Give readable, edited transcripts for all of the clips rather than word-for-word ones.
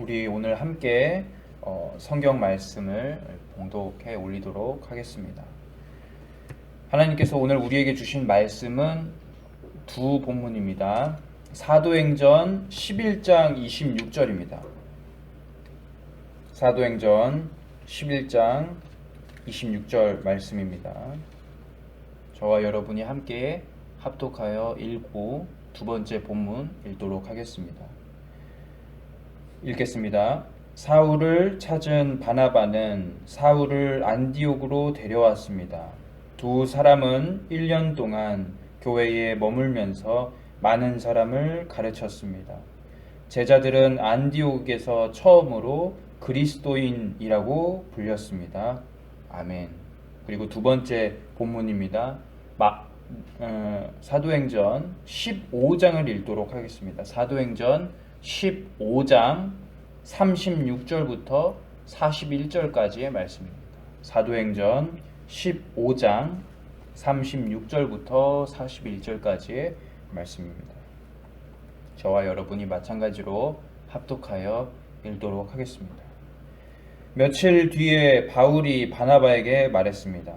우리 오늘 함께 성경 말씀을 봉독해 올리도록 하겠습니다. 하나님께서 오늘 우리에게 주신 말씀은 두 본문입니다. 사도행전 11장 26절입니다. 사도행전 11장 26절 말씀입니다. 저와 여러분이 함께 합독하여 읽고 두 번째 본문 읽도록 하겠습니다. 읽겠습니다. 사울을 찾은 바나바는 사울을 안디옥으로 데려왔습니다. 두 사람은 1년 동안 교회에 머물면서 많은 사람을 가르쳤습니다. 제자들은 안디옥에서 처음으로 그리스도인이라고 불렸습니다. 아멘. 그리고 두 번째 본문입니다. 사도행전 15장을 읽도록 하겠습니다. 사도행전 15장 36절부터 41절까지의 말씀입니다. 사도행전 15장 36절부터 41절까지의 말씀입니다. 저와 여러분이 마찬가지로 합독하여 읽도록 하겠습니다. 며칠 뒤에 바울이 바나바에게 말했습니다.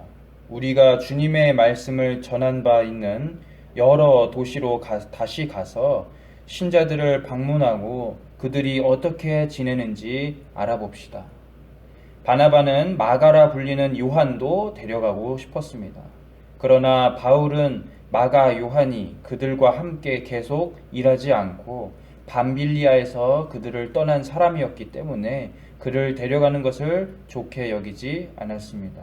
우리가 주님의 말씀을 전한 바 있는 여러 도시로 다시 가서 신자들을 방문하고 그들이 어떻게 지내는지 알아봅시다. 바나바는 마가라 불리는 요한도 데려가고 싶었습니다. 그러나 바울은 마가 요한이 그들과 함께 계속 일하지 않고 밤빌리아에서 그들을 떠난 사람이었기 때문에 그를 데려가는 것을 좋게 여기지 않았습니다.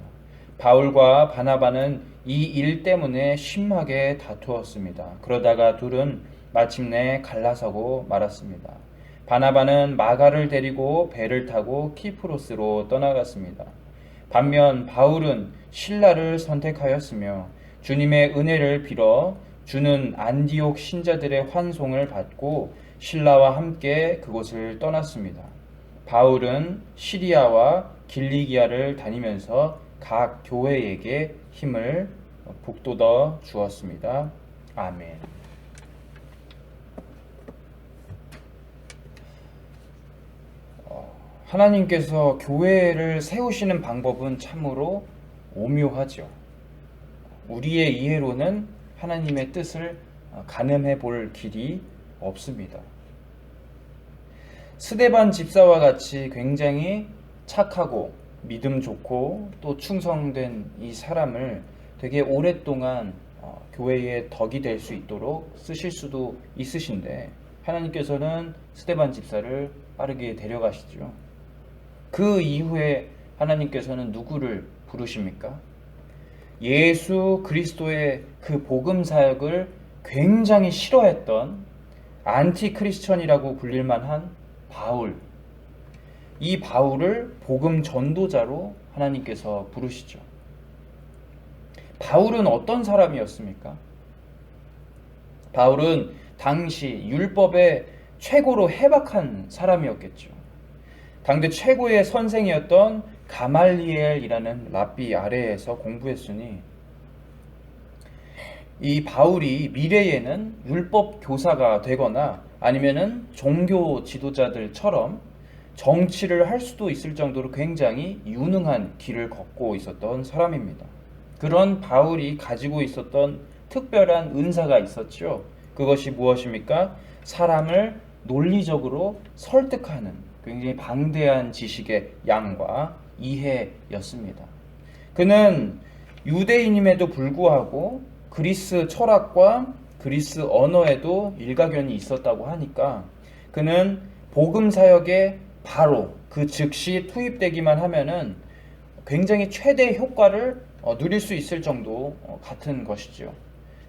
바울과 바나바는 이 일 때문에 심하게 다투었습니다. 그러다가 둘은 마침내 갈라서고 말았습니다. 바나바는 마가를 데리고 배를 타고 키프로스로 떠나갔습니다. 반면 바울은 실라를 선택하였으며 주님의 은혜를 빌어 주는 안디옥 신자들의 환송을 받고 실라와 함께 그곳을 떠났습니다. 바울은 시리아와 길리기아를 다니면서 각 교회에게 힘을 북돋워 주었습니다. 아멘. 하나님께서 교회를 세우시는 방법은 참으로 오묘하죠. 우리의 이해로는 하나님의 뜻을 가늠해 볼 길이 없습니다. 스데반 집사와 같이 굉장히 착하고 믿음 좋고 또 충성된 이 사람을 되게 오랫동안 교회의 덕이 될 수 있도록 쓰실 수도 있으신데 하나님께서는 스데반 집사를 빠르게 데려가시죠. 그 이후에 하나님께서는 누구를 부르십니까? 예수 그리스도의 그 복음 사역을 굉장히 싫어했던 안티크리스천이라고 불릴만한 바울. 이 바울을 복음 전도자로 하나님께서 부르시죠. 바울은 어떤 사람이었습니까? 바울은 당시 율법의 최고로 해박한 사람이었겠죠. 당대 최고의 선생이었던 가말리엘이라는 랍비 아래에서 공부했으니 이 바울이 미래에는 율법 교사가 되거나 아니면은 종교 지도자들처럼 정치를 할 수도 있을 정도로 굉장히 유능한 길을 걷고 있었던 사람입니다. 그런 바울이 가지고 있었던 특별한 은사가 있었죠. 그것이 무엇입니까? 사람을 논리적으로 설득하는 굉장히 방대한 지식의 양과 이해였습니다. 그는 유대인임에도 불구하고 그리스 철학과 그리스 언어에도 일가견이 있었다고 하니까 그는 복음 사역에 바로 그 즉시 투입되기만 하면은 굉장히 최대 효과를 누릴 수 있을 정도 같은 것이죠.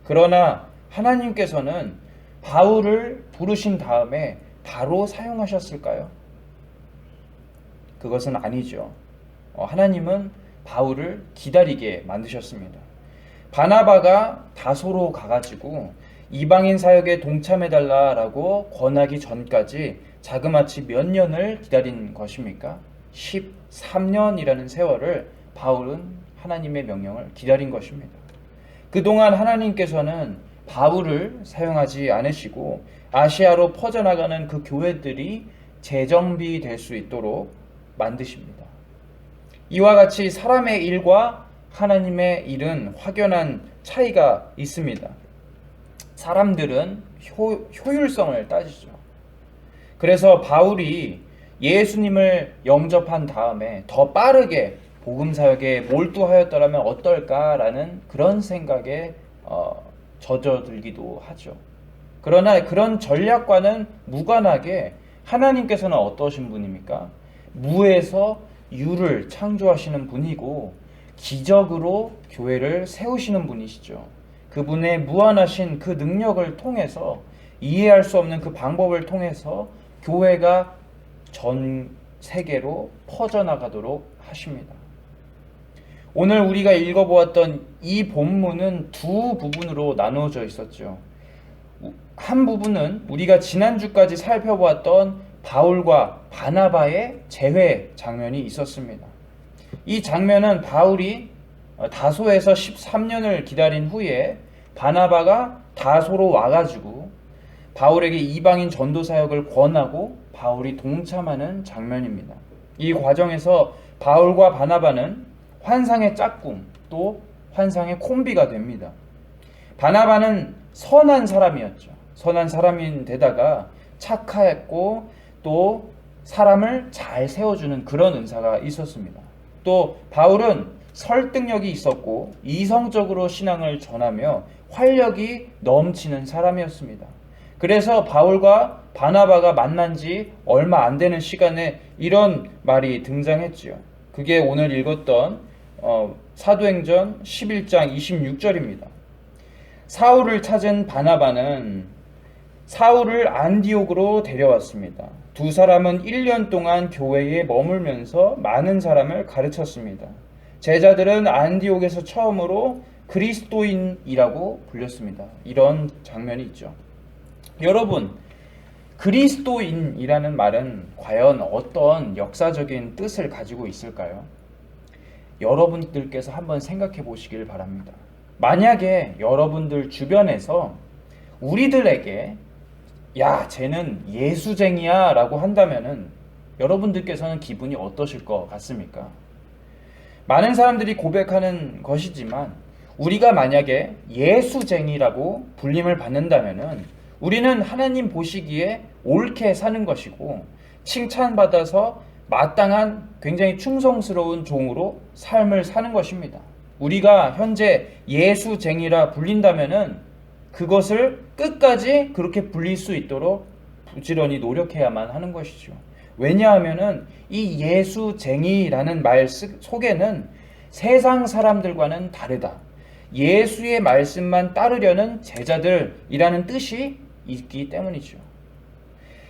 그러나 하나님께서는 바울을 부르신 다음에 바로 사용하셨을까요? 그것은 아니죠. 하나님은 바울을 기다리게 만드셨습니다. 바나바가 다소로 가가지고 이방인 사역에 동참해달라라고 권하기 전까지 자그마치 몇 년을 기다린 것입니까? 13년이라는 세월을 바울은 하나님의 명령을 기다린 것입니다. 그동안 하나님께서는 바울을 사용하지 않으시고 아시아로 퍼져나가는 그 교회들이 재정비될 수 있도록 만드십니다. 이와 같이 사람의 일과 하나님의 일은 확연한 차이가 있습니다. 사람들은 효율성을 따지죠. 그래서 바울이 예수님을 영접한 다음에 더 빠르게 복음 사역에 몰두하였더라면 어떨까라는 그런 생각에 젖어들기도 하죠. 그러나 그런 전략과는 무관하게 하나님께서는 어떠신 분입니까? 무에서 유를 창조하시는 분이고 기적으로 교회를 세우시는 분이시죠. 그분의 무한하신 그 능력을 통해서 이해할 수 없는 그 방법을 통해서 교회가 전 세계로 퍼져나가도록 하십니다. 오늘 우리가 읽어보았던 이 본문은 두 부분으로 나누어져 있었죠. 한 부분은 우리가 지난주까지 살펴보았던 바울과 바나바의 재회 장면이 있었습니다. 이 장면은 바울이 다소에서 13년을 기다린 후에 바나바가 다소로 와가지고 바울에게 이방인 전도 사역을 권하고 바울이 동참하는 장면입니다. 이 과정에서 바울과 바나바는 환상의 짝꿍 또 환상의 콤비가 됩니다. 바나바는 선한 사람이었죠. 선한 사람인데다가 착했고 또 사람을 잘 세워주는 그런 은사가 있었습니다. 또 바울은 설득력이 있었고 이성적으로 신앙을 전하며 활력이 넘치는 사람이었습니다. 그래서 바울과 바나바가 만난 지 얼마 안 되는 시간에 이런 말이 등장했지요. 그게 오늘 읽었던 사도행전 11장 26절입니다. 사울을 찾은 바나바는 사울을 안디옥으로 데려왔습니다. 두 사람은 1년 동안 교회에 머물면서 많은 사람을 가르쳤습니다. 제자들은 안디옥에서 처음으로 그리스도인이라고 불렸습니다. 이런 장면이 있죠. 여러분, 그리스도인이라는 말은 과연 어떤 역사적인 뜻을 가지고 있을까요? 여러분들께서 한번 생각해 보시길 바랍니다. 만약에 여러분들 주변에서 우리들에게 야, 쟤는 예수쟁이야 라고 한다면은 여러분들께서는 기분이 어떠실 것 같습니까? 많은 사람들이 고백하는 것이지만 우리가 만약에 예수쟁이라고 불림을 받는다면은 우리는 하나님 보시기에 옳게 사는 것이고 칭찬받아서 마땅한 굉장히 충성스러운 종으로 삶을 사는 것입니다. 우리가 현재 예수쟁이라 불린다면은 그것을 끝까지 그렇게 불릴 수 있도록 부지런히 노력해야만 하는 것이죠. 왜냐하면은 이 예수쟁이라는 말 속에는 세상 사람들과는 다르다. 예수의 말씀만 따르려는 제자들이라는 뜻이 있기 때문이죠.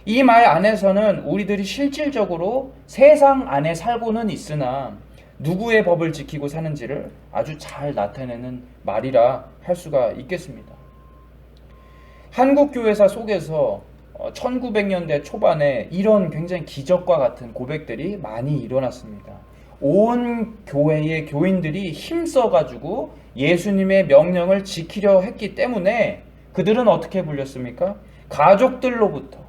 이 말 안에서는 우리들이 실질적으로 세상 안에 살고는 있으나 누구의 법을 지키고 사는지를 아주 잘 나타내는 말이라 할 수가 있겠습니다. 한국교회사 속에서 1900년대 초반에 이런 굉장히 기적과 같은 고백들이 많이 일어났습니다. 온 교회의 교인들이 힘써가지고 예수님의 명령을 지키려 했기 때문에 그들은 어떻게 불렸습니까? 가족들로부터,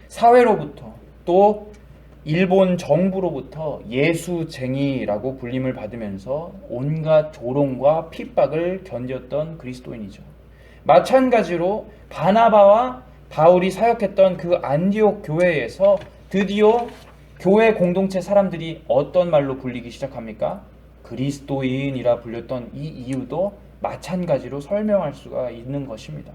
사회로부터, 또 일본 정부로부터 예수쟁이라고 불림을 받으면서 온갖 조롱과 핍박을 견뎠던 그리스도인이죠. 마찬가지로 바나바와 바울이 사역했던 그 안디옥 교회에서 드디어 교회 공동체 사람들이 어떤 말로 불리기 시작합니까? 그리스도인이라 불렸던 이 이유도 마찬가지로 설명할 수가 있는 것입니다.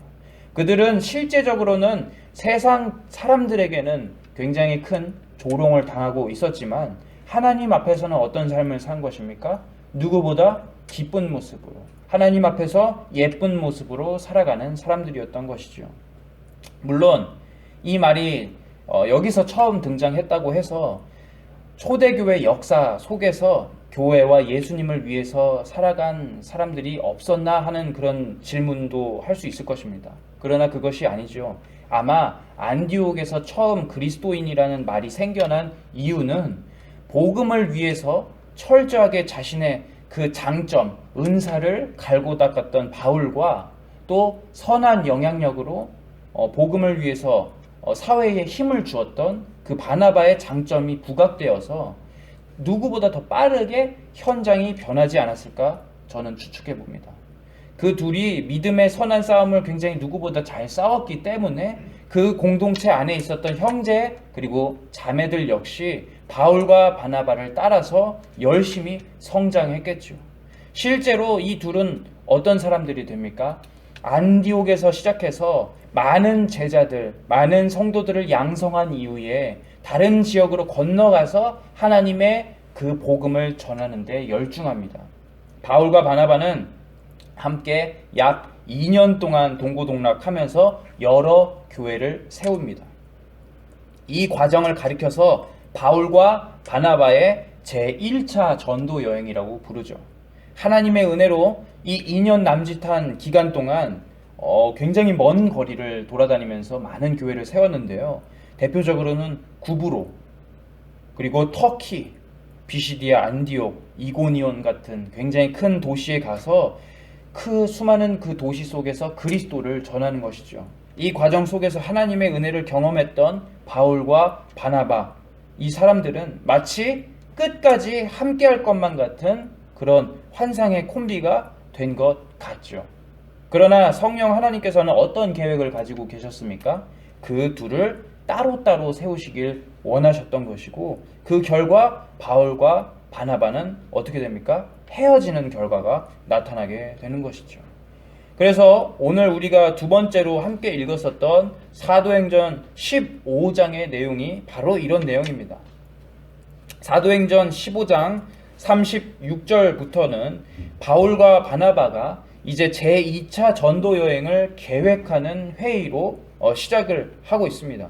그들은 실제적으로는 세상 사람들에게는 굉장히 큰 조롱을 당하고 있었지만 하나님 앞에서는 어떤 삶을 산 것입니까? 누구보다 기쁜 모습으로 하나님 앞에서 예쁜 모습으로 살아가는 사람들이었던 것이죠. 물론 이 말이 여기서 처음 등장했다고 해서 초대교회 역사 속에서 교회와 예수님을 위해서 살아간 사람들이 없었나 하는 그런 질문도 할 수 있을 것입니다. 그러나 그것이 아니죠. 아마 안디옥에서 처음 그리스도인이라는 말이 생겨난 이유는 복음을 위해서 철저하게 자신의 그 장점, 은사를 갈고 닦았던 바울과 또 선한 영향력으로 복음을 위해서 사회에 힘을 주었던 그 바나바의 장점이 부각되어서 누구보다 더 빠르게 현장이 변하지 않았을까 저는 추측해 봅니다. 그 둘이 믿음의 선한 싸움을 굉장히 누구보다 잘 싸웠기 때문에 그 공동체 안에 있었던 형제 그리고 자매들 역시 바울과 바나바를 따라서 열심히 성장했겠죠. 실제로 이 둘은 어떤 사람들이 됩니까? 안디옥에서 시작해서 많은 제자들, 많은 성도들을 양성한 이후에 다른 지역으로 건너가서 하나님의 그 복음을 전하는 데 열중합니다. 바울과 바나바는 함께 약 2년 동안 동고동락하면서 여러 교회를 세웁니다. 이 과정을 가리켜서 바울과 바나바의 제1차 전도 여행이라고 부르죠. 하나님의 은혜로 이 2년 남짓한 기간 동안 굉장히 먼 거리를 돌아다니면서 많은 교회를 세웠는데요. 대표적으로는 구브로, 그리고 터키, 비시디아, 안디옥, 이고니온 같은 굉장히 큰 도시에 가서 그 수많은 그 도시 속에서 그리스도를 전하는 것이죠. 이 과정 속에서 하나님의 은혜를 경험했던 바울과 바나바, 이 사람들은 마치 끝까지 함께할 것만 같은 그런 환상의 콤비가 된 것 같죠. 그러나 성령 하나님께서는 어떤 계획을 가지고 계셨습니까? 그 둘을 따로따로 세우시길 원하셨던 것이고, 그 결과 바울과 바나바는 어떻게 됩니까? 헤어지는 결과가 나타나게 되는 것이죠. 그래서 오늘 우리가 두 번째로 함께 읽었었던 사도행전 15장의 내용이 바로 이런 내용입니다. 사도행전 15장 36절부터는 바울과 바나바가 이제 제2차 전도 여행을 계획하는 회의로 시작을 하고 있습니다.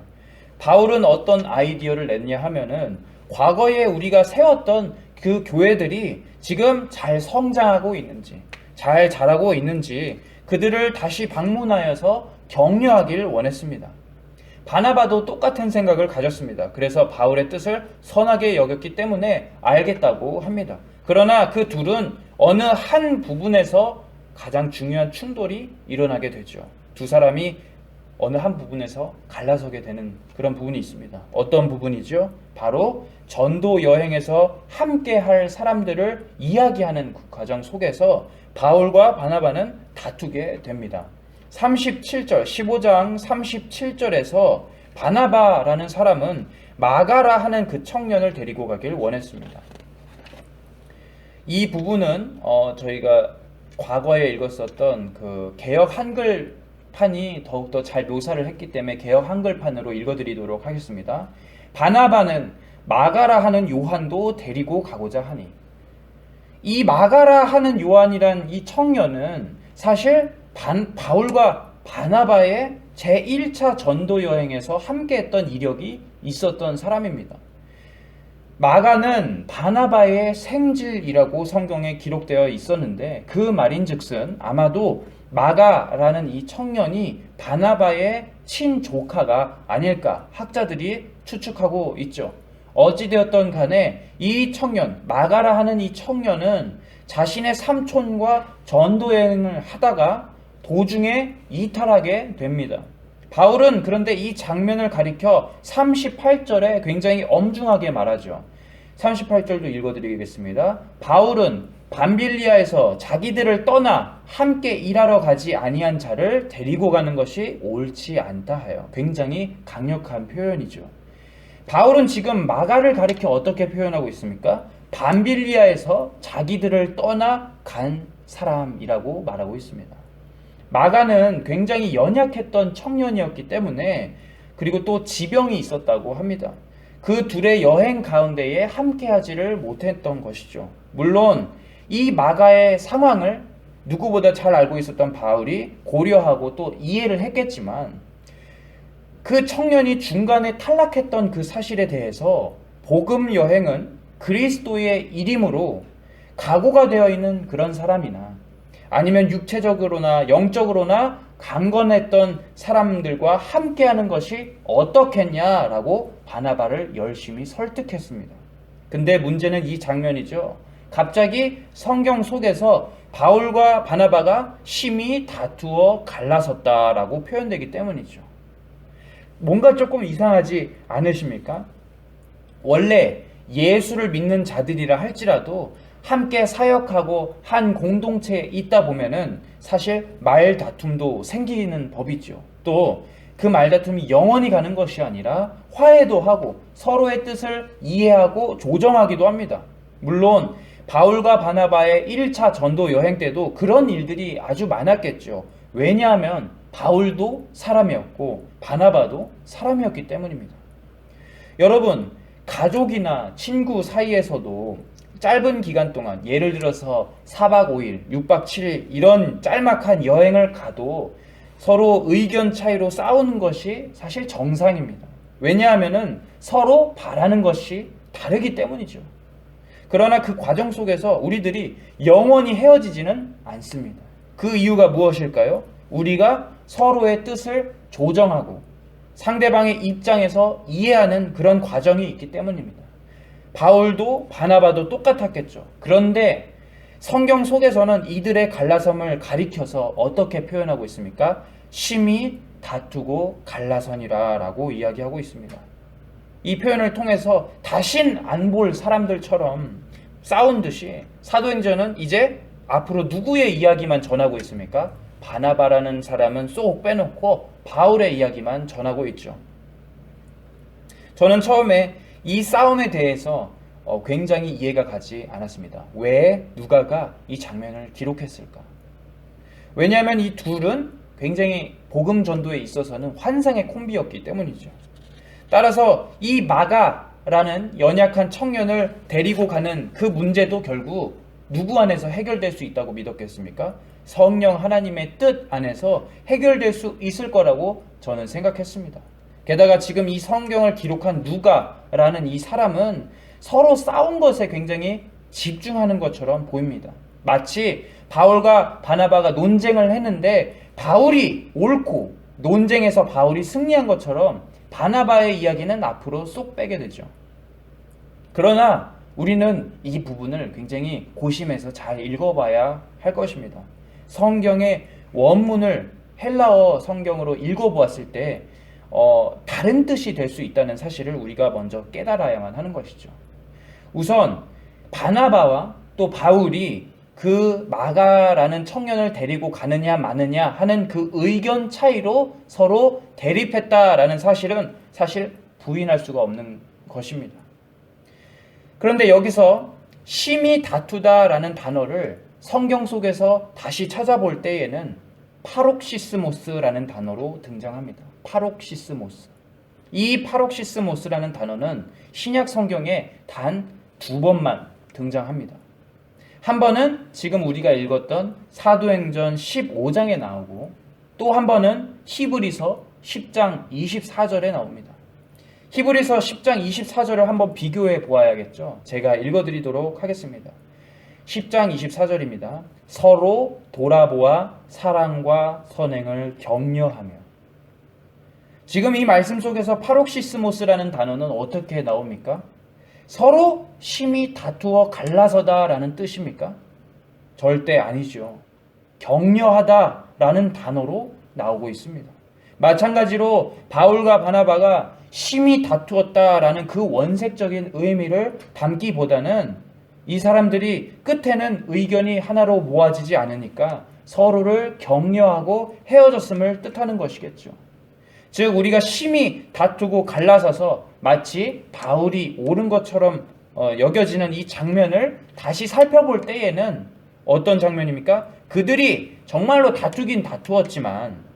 바울은 어떤 아이디어를 냈냐 하면은 과거에 우리가 세웠던 그 교회들이 지금 잘 성장하고 있는지, 잘 자라고 있는지 그들을 다시 방문하여서 격려하길 원했습니다. 바나바도 똑같은 생각을 가졌습니다. 그래서 바울의 뜻을 선하게 여겼기 때문에 알겠다고 합니다. 그러나 그 둘은 어느 한 부분에서 가장 중요한 충돌이 일어나게 되죠. 두 사람이 어느 한 부분에서 갈라서게 되는 그런 부분이 있습니다. 어떤 부분이죠? 바로 전도 여행에서 함께 할 사람들을 이야기하는 그 과정 속에서 바울과 바나바는 다투게 됩니다. 37절, 15장 37절에서 바나바라는 사람은 마가라 하는 그 청년을 데리고 가길 원했습니다. 이 부분은 저희가 과거에 읽었었던 그 개역 한글판이 더욱더 잘 묘사를 했기 때문에 개역 한글판으로 읽어드리도록 하겠습니다. 바나바는 마가라 하는 요한도 데리고 가고자 하니, 이 마가라 하는 요한이란 이 청년은 사실 바울과 바나바의 제1차 전도 여행에서 함께했던 이력이 있었던 사람입니다. 마가는 바나바의 생질이라고 성경에 기록되어 있었는데, 그 말인즉슨 아마도 마가라는 이 청년이 바나바의 친조카가 아닐까 학자들이 추측하고 있죠. 어찌되었던 간에 이 청년, 마가라 하는 이 청년은 자신의 삼촌과 전도여행을 하다가 도중에 이탈하게 됩니다. 바울은 그런데 이 장면을 가리켜 38절에 굉장히 엄중하게 말하죠. 38절도 읽어드리겠습니다. 바울은 밤빌리아에서 자기들을 떠나 함께 일하러 가지 아니한 자를 데리고 가는 것이 옳지 않다 하여, 굉장히 강력한 표현이죠. 바울은 지금 마가를 가리켜 어떻게 표현하고 있습니까? 밤빌리아에서 자기들을 떠나 간 사람이라고 말하고 있습니다. 마가는 굉장히 연약했던 청년이었기 때문에, 그리고 또 지병이 있었다고 합니다. 그 둘의 여행 가운데에 함께하지를 못했던 것이죠. 물론 이 마가의 상황을 누구보다 잘 알고 있었던 바울이 고려하고 또 이해를 했겠지만, 그 청년이 중간에 탈락했던 그 사실에 대해서 복음 여행은 그리스도의 일임으로 각오가 되어 있는 그런 사람이나 아니면 육체적으로나 영적으로나 강건했던 사람들과 함께하는 것이 어떻겠냐라고 바나바를 열심히 설득했습니다. 근데 문제는 이 장면이죠. 갑자기 성경 속에서 바울과 바나바가 심히 다투어 갈라섰다라고 표현되기 때문이죠. 뭔가 조금 이상하지 않으십니까? 원래 예수를 믿는 자들이라 할지라도 함께 사역하고 한 공동체에 있다 보면은 사실 말다툼도 생기는 법이죠. 또 그 말다툼이 영원히 가는 것이 아니라 화해도 하고 서로의 뜻을 이해하고 조정하기도 합니다. 물론 바울과 바나바의 1차 전도 여행 때도 그런 일들이 아주 많았겠죠. 왜냐하면 바울도 사람이었고 바나바도 사람이었기 때문입니다. 여러분, 가족이나 친구 사이에서도 짧은 기간 동안, 예를 들어서 4박 5일, 6박 7일 이런 짤막한 여행을 가도 서로 의견 차이로 싸우는 것이 사실 정상입니다. 왜냐하면 서로 바라는 것이 다르기 때문이죠. 그러나 그 과정 속에서 우리들이 영원히 헤어지지는 않습니다. 그 이유가 무엇일까요? 우리가 서로의 뜻을 조정하고 상대방의 입장에서 이해하는 그런 과정이 있기 때문입니다. 바울도 바나바도 똑같았겠죠. 그런데 성경 속에서는 이들의 갈라섬을 가리켜서 어떻게 표현하고 있습니까? 심히 다투고 갈라서니라 라고 이야기하고 있습니다. 이 표현을 통해서 다신 안 볼 사람들처럼 싸운 듯이 사도행전은 이제 앞으로 누구의 이야기만 전하고 있습니까? 바나바라는 사람은 쏙 빼놓고 바울의 이야기만 전하고 있죠. 저는 처음에 이 싸움에 대해서 굉장히 이해가 가지 않았습니다. 왜 누가가 이 장면을 기록했을까? 왜냐하면 이 둘은 굉장히 복음 전도에 있어서는 환상의 콤비였기 때문이죠. 따라서 이 마가라는 연약한 청년을 데리고 가는 그 문제도 결국 누구 안에서 해결될 수 있다고 믿었겠습니까? 성령 하나님의 뜻 안에서 해결될 수 있을 거라고 저는 생각했습니다. 게다가 지금 이 성경을 기록한 누가라는 이 사람은 서로 싸운 것에 굉장히 집중하는 것처럼 보입니다. 마치 바울과 바나바가 논쟁을 했는데 바울이 옳고 논쟁에서 바울이 승리한 것처럼 바나바의 이야기는 앞으로 쏙 빼게 되죠. 그러나 우리는 이 부분을 굉장히 고심해서 잘 읽어봐야 할 것입니다. 성경의 원문을 헬라어 성경으로 읽어보았을 때 다른 뜻이 될 수 있다는 사실을 우리가 먼저 깨달아야만 하는 것이죠. 우선 바나바와 또 바울이 그 마가라는 청년을 데리고 가느냐 마느냐 하는 그 의견 차이로 서로 대립했다라는 사실은 사실 부인할 수가 없는 것입니다. 그런데 여기서 심히 다투다라는 단어를 성경 속에서 다시 찾아볼 때에는 파록시스모스라는 단어로 등장합니다. 파록시스모스. 이 파록시스모스라는 단어는 신약 성경에 단 2번만 등장합니다. 한 번은 지금 우리가 읽었던 사도행전 15장에 나오고 또 한 번은 히브리서 10장 24절에 나옵니다. 히브리서 10장 24절을 한번 비교해 보아야겠죠. 제가 읽어드리도록 하겠습니다. 10장 24절입니다. 서로 돌아보아 사랑과 선행을 격려하며. 지금 이 말씀 속에서 파록시스모스라는 단어는 어떻게 나옵니까? 서로 심히 다투어 갈라서다라는 뜻입니까? 절대 아니죠. 격려하다라는 단어로 나오고 있습니다. 마찬가지로 바울과 바나바가 심히 다투었다라는 그 원색적인 의미를 담기보다는 이 사람들이 끝에는 의견이 하나로 모아지지 않으니까 서로를 격려하고 헤어졌음을 뜻하는 것이겠죠. 즉 우리가 심히 다투고 갈라서서 마치 바울이 옳은 것처럼 여겨지는 이 장면을 다시 살펴볼 때에는 어떤 장면입니까? 그들이 정말로 다투긴 다투었지만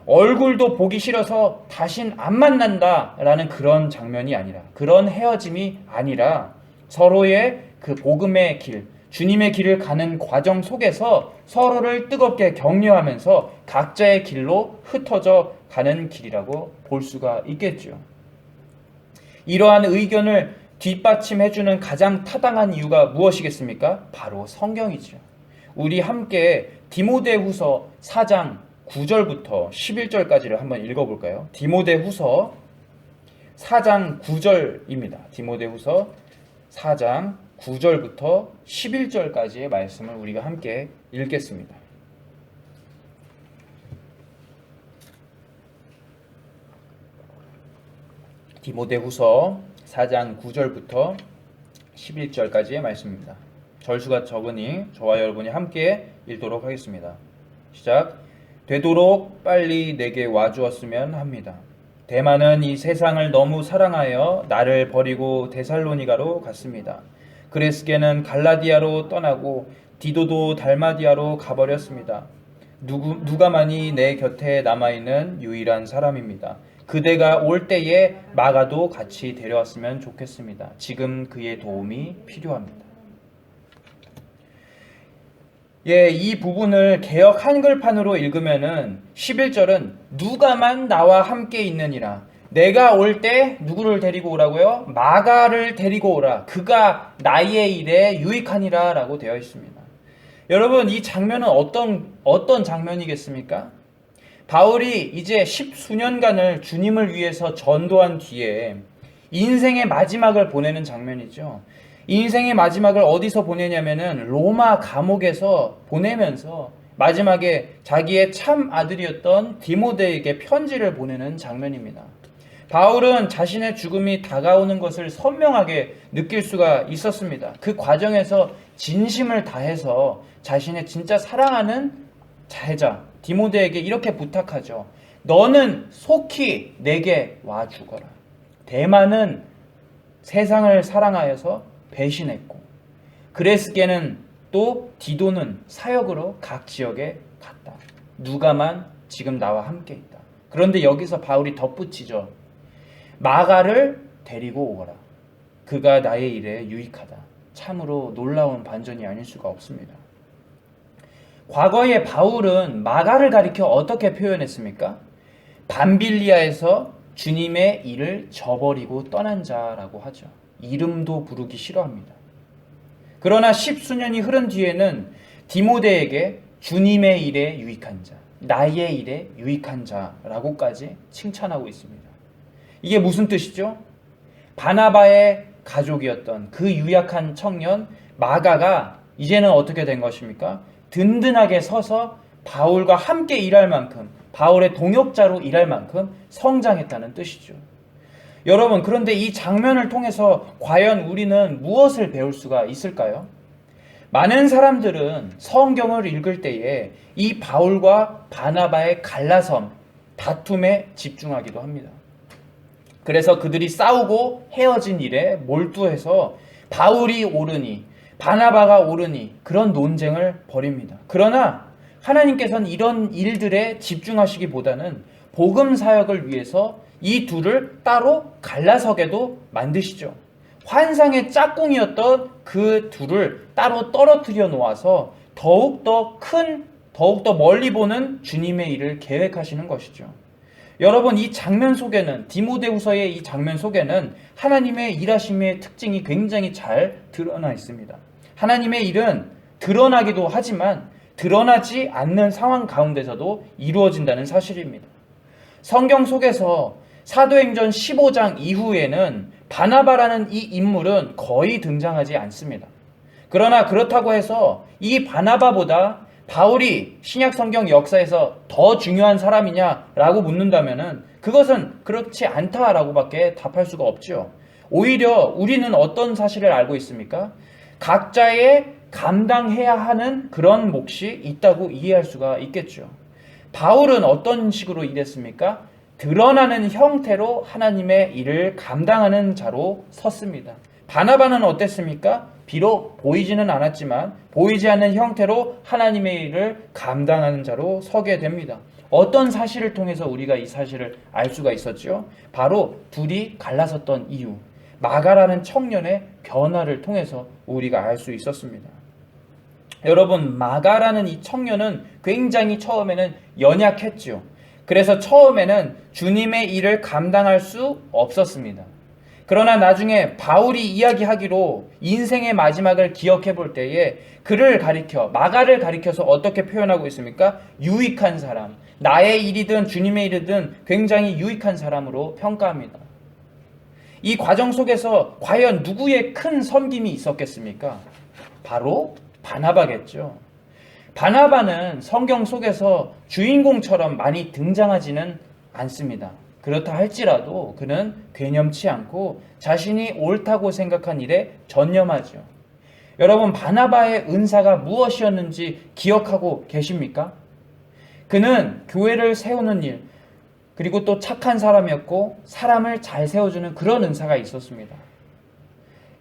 얼굴도 보기 싫어서 다신 안 만난다라는 그런 장면이 아니라, 그런 헤어짐이 아니라 서로의 그 복음의 길, 주님의 길을 가는 과정 속에서 서로를 뜨겁게 격려하면서 각자의 길로 흩어져 가는 길이라고 볼 수가 있겠죠. 이러한 의견을 뒷받침해주는 가장 타당한 이유가 무엇이겠습니까? 바로 성경이죠. 우리 함께 디모데후서 4장 9절부터 11절까지를 한번 읽어볼까요? 디모데후서 4장 9절입니다. 디모데후서 4장 9절부터 11절까지의 말씀을 우리가 함께 읽겠습니다. 디모데후서 4장 9절부터 11절까지의 말씀입니다. 절수가 적으니 저와 여러분이 함께 읽도록 하겠습니다. 시작. 되도록 빨리 내게 와주었으면 합니다. 데마는 이 세상을 너무 사랑하여 나를 버리고 데살로니가로 갔습니다. 그레스게는 갈라디아로 떠나고 디도도 달마디아로 가버렸습니다. 누가만이 내 곁에 남아있는 유일한 사람입니다. 그대가 올 때에 마가도 같이 데려왔으면 좋겠습니다. 지금 그의 도움이 필요합니다. 이 부분을 개역 한글판으로 읽으면은 11절은 누가만 나와 함께 있느니라. 내가 올 때 누구를 데리고 오라고요? 마가를 데리고 오라. 그가 나의 일에 유익하니라 라고 되어 있습니다. 여러분, 이 장면은 어떤 장면이겠습니까? 바울이 이제 10수년간을 주님을 위해서 전도한 뒤에 인생의 마지막을 보내는 장면이죠. 인생의 마지막을 어디서 보내냐면은 로마 감옥에서 보내면서 마지막에 자기의 참 아들이었던 디모데에게 편지를 보내는 장면입니다. 바울은 자신의 죽음이 다가오는 것을 선명하게 느낄 수가 있었습니다. 그 과정에서 진심을 다해서 자신의 진짜 사랑하는 제자 디모데에게 이렇게 부탁하죠. 너는 속히 내게 와 죽어라. 데마는 세상을 사랑하여서 배신했고, 그레스게는 또 디도는 사역으로 각 지역에 갔다. 누가만 지금 나와 함께 있다. 그런데 여기서 바울이 덧붙이죠. 마가를 데리고 오거라. 그가 나의 일에 유익하다. 참으로 놀라운 반전이 아닐 수가 없습니다. 과거에 바울은 마가를 가리켜 어떻게 표현했습니까? 밤빌리아에서 주님의 일을 저버리고 떠난 자라고 하죠. 이름도 부르기 싫어합니다. 그러나 10수년이 흐른 뒤에는 디모데에게 주님의 일에 유익한 자, 나의 일에 유익한 자라고까지 칭찬하고 있습니다. 이게 무슨 뜻이죠? 바나바의 가족이었던 그 유약한 청년 마가가 이제는 어떻게 된 것입니까? 든든하게 서서 바울과 함께 일할 만큼, 바울의 동역자로 일할 만큼 성장했다는 뜻이죠. 여러분, 그런데 이 장면을 통해서 과연 우리는 무엇을 배울 수가 있을까요? 많은 사람들은 성경을 읽을 때에 이 바울과 바나바의 갈라섬, 다툼에 집중하기도 합니다. 그래서 그들이 싸우고 헤어진 일에 몰두해서 바울이 옳으니 바나바가 옳으니 그런 논쟁을 벌입니다. 그러나 하나님께서는 이런 일들에 집중하시기보다는 복음 사역을 위해서 이 둘을 따로 갈라서게도 만드시죠. 환상의 짝꿍이었던 그 둘을 따로 떨어뜨려 놓아서 더욱더 멀리 보는 주님의 일을 계획하시는 것이죠. 여러분, 이 장면 속에는, 디모데후서의 이 장면 속에는 하나님의 일하심의 특징이 굉장히 잘 드러나 있습니다. 하나님의 일은 드러나기도 하지만 드러나지 않는 상황 가운데서도 이루어진다는 사실입니다. 성경 속에서 사도행전 15장 이후에는 바나바라는 이 인물은 거의 등장하지 않습니다. 그러나 그렇다고 해서 이 바나바보다 바울이 신약 성경 역사에서 더 중요한 사람이냐라고 묻는다면은 그것은 그렇지 않다라고밖에 답할 수가 없죠. 오히려 우리는 어떤 사실을 알고 있습니까? 각자의 감당해야 하는 그런 몫이 있다고 이해할 수가 있겠죠. 바울은 어떤 식으로 일했습니까? 드러나는 형태로 하나님의 일을 감당하는 자로 섰습니다. 바나바는 어땠습니까? 비록 보이지는 않았지만 보이지 않는 형태로 하나님의 일을 감당하는 자로 서게 됩니다. 어떤 사실을 통해서 우리가 이 사실을 알 수가 있었죠? 바로 둘이 갈라섰던 이유, 마가라는 청년의 변화를 통해서 우리가 알 수 있었습니다. 여러분, 마가라는 이 청년은 굉장히 처음에는 연약했죠. 그래서 처음에는 주님의 일을 감당할 수 없었습니다. 그러나 나중에 바울이 이야기하기로 인생의 마지막을 기억해 볼 때에 그를 가리켜, 마가를 가리켜서 어떻게 표현하고 있습니까? 유익한 사람, 나의 일이든 주님의 일이든 굉장히 유익한 사람으로 평가합니다. 이 과정 속에서 과연 누구의 큰 섬김이 있었겠습니까? 바로 바나바겠죠. 바나바는 성경 속에서 주인공처럼 많이 등장하지는 않습니다. 그렇다 할지라도 그는 괴념치 않고 자신이 옳다고 생각한 일에 전념하죠. 여러분, 바나바의 은사가 무엇이었는지 기억하고 계십니까? 그는 교회를 세우는 일, 그리고 또 착한 사람이었고 사람을 잘 세워주는 그런 은사가 있었습니다.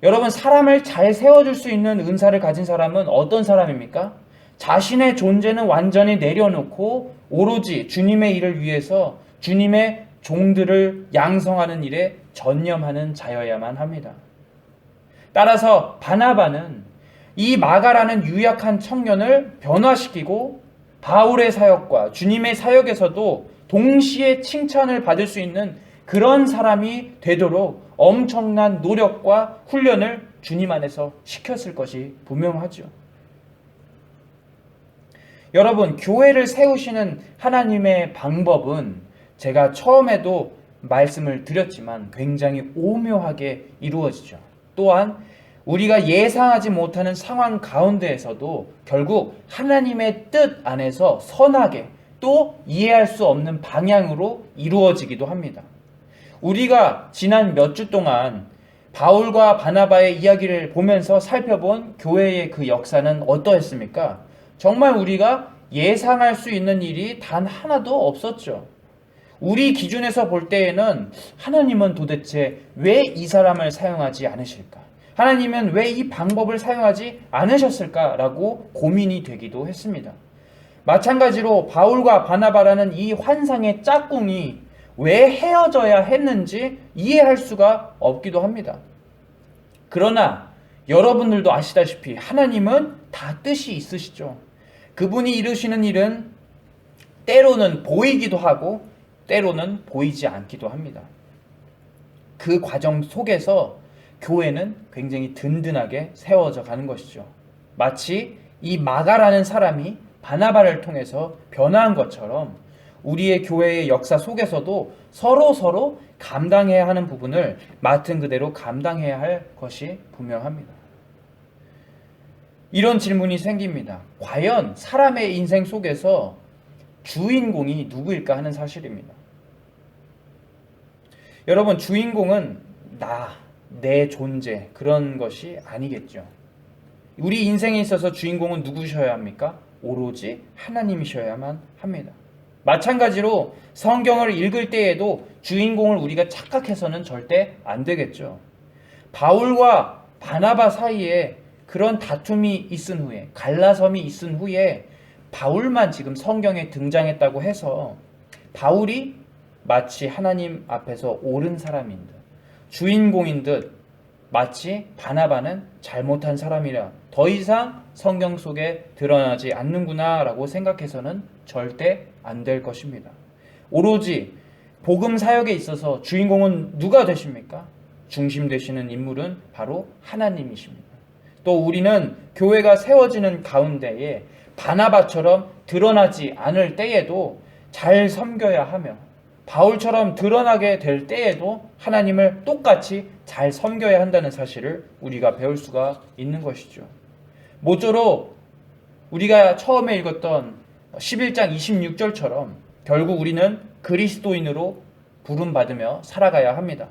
여러분, 사람을 잘 세워줄 수 있는 은사를 가진 사람은 어떤 사람입니까? 자신의 존재는 완전히 내려놓고 오로지 주님의 일을 위해서 주님의 종들을 양성하는 일에 전념하는 자여야만 합니다. 따라서 바나바는 이 마가라는 유약한 청년을 변화시키고 바울의 사역과 주님의 사역에서도 동시에 칭찬을 받을 수 있는 그런 사람이 되도록 엄청난 노력과 훈련을 주님 안에서 시켰을 것이 분명하죠. 여러분, 교회를 세우시는 하나님의 방법은 제가 처음에도 말씀을 드렸지만 굉장히 오묘하게 이루어지죠. 또한 우리가 예상하지 못하는 상황 가운데에서도 결국 하나님의 뜻 안에서 선하게 또 이해할 수 없는 방향으로 이루어지기도 합니다. 우리가 지난 몇 주 동안 바울과 바나바의 이야기를 보면서 살펴본 교회의 그 역사는 어떠했습니까? 정말 우리가 예상할 수 있는 일이 단 하나도 없었죠. 우리 기준에서 볼 때에는 하나님은 도대체 왜 이 사람을 사용하지 않으실까? 하나님은 왜 이 방법을 사용하지 않으셨을까라고 고민이 되기도 했습니다. 마찬가지로 바울과 바나바라는 이 환상의 짝꿍이 왜 헤어져야 했는지 이해할 수가 없기도 합니다. 그러나 여러분들도 아시다시피 하나님은 다 뜻이 있으시죠. 그분이 이루시는 일은 때로는 보이기도 하고 때로는 보이지 않기도 합니다. 그 과정 속에서 교회는 굉장히 든든하게 세워져 가는 것이죠. 마치 이 마가라는 사람이 바나바를 통해서 변화한 것처럼 우리의 교회의 역사 속에서도 서로 감당해야 하는 부분을 맡은 그대로 감당해야 할 것이 분명합니다. 이런 질문이 생깁니다. 과연 사람의 인생 속에서 주인공이 누구일까 하는 사실입니다. 여러분, 주인공은 내 존재, 그런 것이 아니겠죠. 우리 인생에 있어서 주인공은 누구셔야 합니까? 오로지 하나님이셔야만 합니다. 마찬가지로 성경을 읽을 때에도 주인공을 우리가 착각해서는 절대 안 되겠죠. 바울과 바나바 사이에 그런 다툼이 있은 후에, 갈라섬이 있은 후에 바울만 지금 성경에 등장했다고 해서 바울이 마치 하나님 앞에서 옳은 사람인 듯, 주인공인 듯 마치 바나바는 잘못한 사람이라 더 이상 성경 속에 드러나지 않는구나 라고 생각해서는 절대 안 될 것입니다. 오로지 복음 사역에 있어서 주인공은 누가 되십니까? 중심 되시는 인물은 바로 하나님이십니다. 또 우리는 교회가 세워지는 가운데에 바나바처럼 드러나지 않을 때에도 잘 섬겨야 하며 바울처럼 드러나게 될 때에도 하나님을 똑같이 잘 섬겨야 한다는 사실을 우리가 배울 수가 있는 것이죠. 모쪼록 우리가 처음에 읽었던 11장 26절처럼 결국 우리는 그리스도인으로 부름받으며 살아가야 합니다.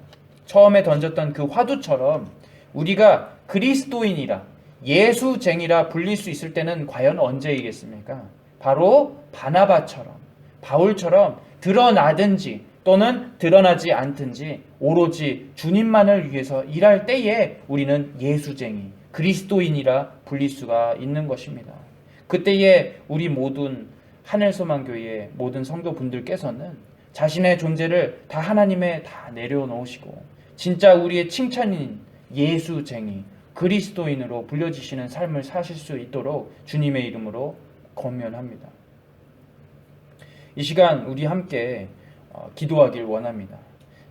처음에 던졌던 그 화두처럼 우리가 그리스도인이라 예수쟁이라 불릴 수 있을 때는 과연 언제이겠습니까? 바로 바나바처럼, 바울처럼 드러나든지 또는 드러나지 않든지 오로지 주님만을 위해서 일할 때에 우리는 예수쟁이, 그리스도인이라 불릴 수가 있는 것입니다. 그때에 우리 모든 하늘소망교회의 모든 성도분들께서는 자신의 존재를 다 하나님에 다 내려놓으시고 진짜 우리의 칭찬인 예수쟁이, 그리스도인으로 불려지시는 삶을 사실 수 있도록 주님의 이름으로 권면합니다. 이 시간 우리 함께 기도하길 원합니다.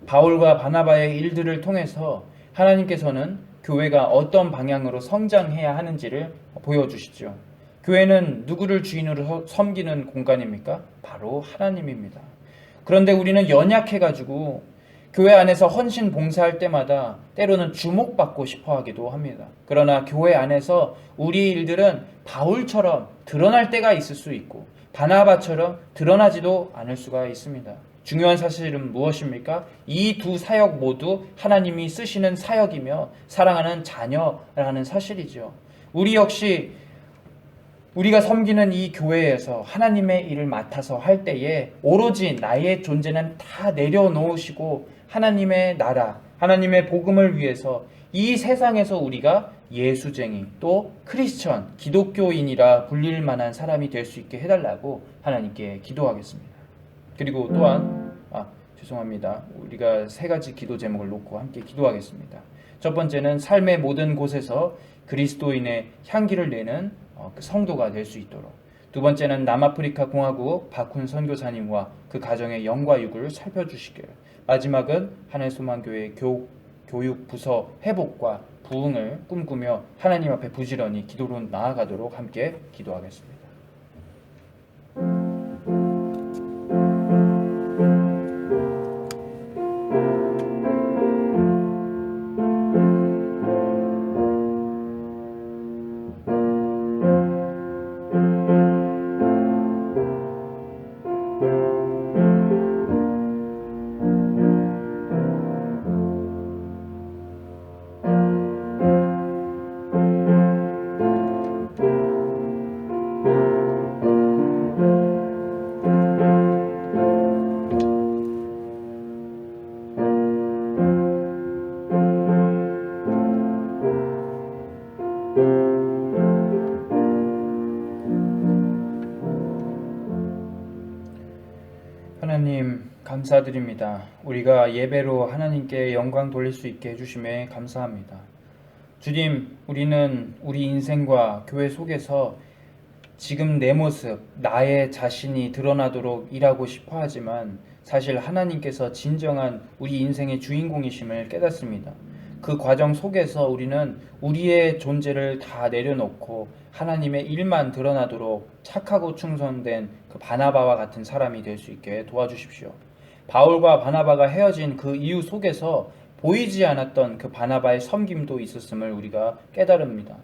바울과 바나바의 일들을 통해서 하나님께서는 교회가 어떤 방향으로 성장해야 하는지를 보여주시죠. 교회는 누구를 주인으로 섬기는 공간입니까? 바로 하나님입니다. 그런데 우리는 연약해가지고 교회 안에서 헌신 봉사할 때마다 때로는 주목받고 싶어 하기도 합니다. 그러나 교회 안에서 우리의 일들은 바울처럼 드러날 때가 있을 수 있고 바나바처럼 드러나지도 않을 수가 있습니다. 중요한 사실은 무엇입니까? 이 두 사역 모두 하나님이 쓰시는 사역이며 사랑하는 자녀라는 사실이죠. 우리 역시 우리가 섬기는 이 교회에서 하나님의 일을 맡아서 할 때에 오로지 나의 존재는 다 내려놓으시고 하나님의 나라, 하나님의 복음을 위해서 이 세상에서 우리가 예수쟁이 또 크리스천, 기독교인이라 불릴 만한 사람이 될 수 있게 해달라고 하나님께 기도하겠습니다. 그리고 또한 죄송합니다. 우리가 세 가지 기도 제목을 놓고 함께 기도하겠습니다. 첫 번째는 삶의 모든 곳에서 그리스도인의 향기를 내는 그 성도가 될 수 있도록. 두 번째는 남아프리카 공화국 박훈 선교사님과 그 가정의 영과 육을 살펴주시길. 마지막은 하늘소망교회 교육 부서 회복과 부흥을 꿈꾸며 하나님 앞에 부지런히 기도로 나아가도록 함께 기도하겠습니다. 하나님 감사드립니다. 우리가 예배로 하나님께 영광 돌릴 수 있게 해주심에 감사합니다. 주님, 우리는 우리 인생과 교회 속에서 지금 내 모습, 나의 자신이 드러나도록 일하고 싶어 하지만 사실 하나님께서 진정한 우리 인생의 주인공이심을 깨닫습니다. 그 과정 속에서 우리는 우리의 존재를 다 내려놓고 하나님의 일만 드러나도록 착하고 충성된 그 바나바와 같은 사람이 될 수 있게 도와주십시오. 바울과 바나바가 헤어진 그 이유 속에서 보이지 않았던 그 바나바의 섬김도 있었음을 우리가 깨달습니다.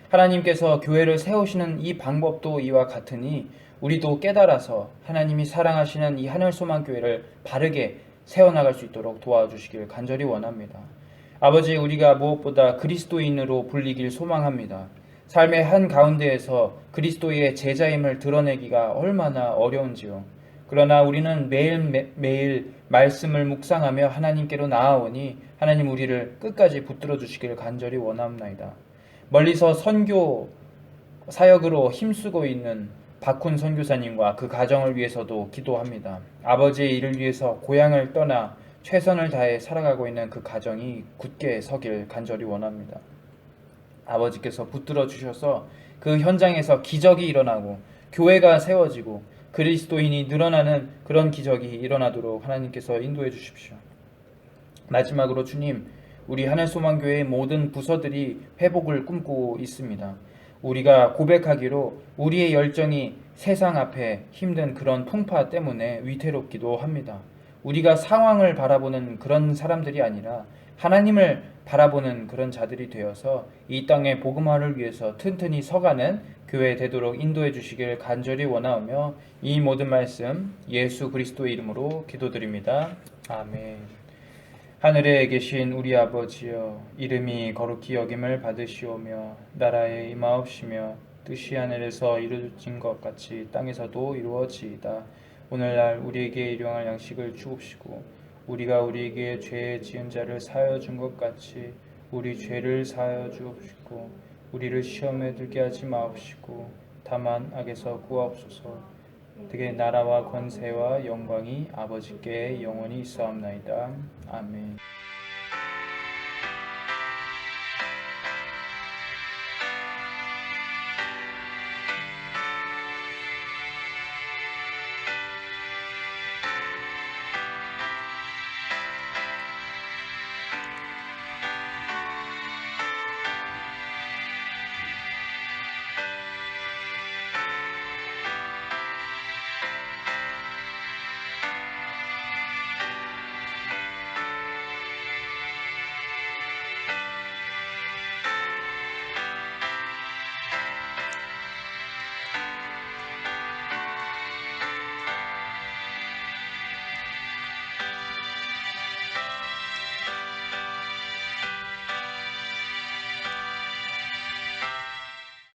하나님께서 교회를 세우시는 이 방법도 이와 같으니 우리도 깨달아서 하나님이 사랑하시는 이 하늘소망교회를 바르게 세워나갈 수 있도록 도와주시길 간절히 원합니다. 아버지, 우리가 무엇보다 그리스도인으로 불리길 소망합니다. 삶의 한가운데에서 그리스도의 제자임을 드러내기가 얼마나 어려운지요. 그러나 우리는 매일매일 말씀을 묵상하며 하나님께로 나아오니 하나님 우리를 끝까지 붙들어 주시기를 간절히 원합니다. 멀리서 선교 사역으로 힘쓰고 있는 박훈 선교사님과 그 가정을 위해서도 기도합니다. 아버지의 일을 위해서 고향을 떠나 최선을 다해 살아가고 있는 그 가정이 굳게 서길 간절히 원합니다. 아버지께서 붙들어 주셔서 그 현장에서 기적이 일어나고 교회가 세워지고 그리스도인이 늘어나는 그런 기적이 일어나도록 하나님께서 인도해 주십시오. 마지막으로 주님, 우리 하늘소망교회의 모든 부서들이 회복을 꿈꾸고 있습니다. 우리가 고백하기로 우리의 열정이 세상 앞에 힘든 그런 풍파 때문에 위태롭기도 합니다. 우리가 상황을 바라보는 그런 사람들이 아니라 하나님을 바라보는 그런 자들이 되어서 이 땅의 복음화를 위해서 튼튼히 서가는 교회 되도록 인도해 주시길 간절히 원하오며 이 모든 말씀 예수 그리스도의 이름으로 기도드립니다. 아멘. 하늘에 계신 우리 아버지여, 이름이 거룩히 여김을 받으시오며 나라에 임하옵시며 뜻이 하늘에서 이루어진 것 같이 땅에서도 이루어지이다. 오늘날 우리에게 일용할 양식을 주옵시고 우리가 우리에게 죄 지은 자를 사하여 준 것 같이 우리 죄를 사하여 주옵시고 우리를 시험에 들게 하지 마옵시고 다만 악에서 구하옵소서. 그의 나라와 권세와 영광이 아버지께 영원히 있사옵나이다. 아멘.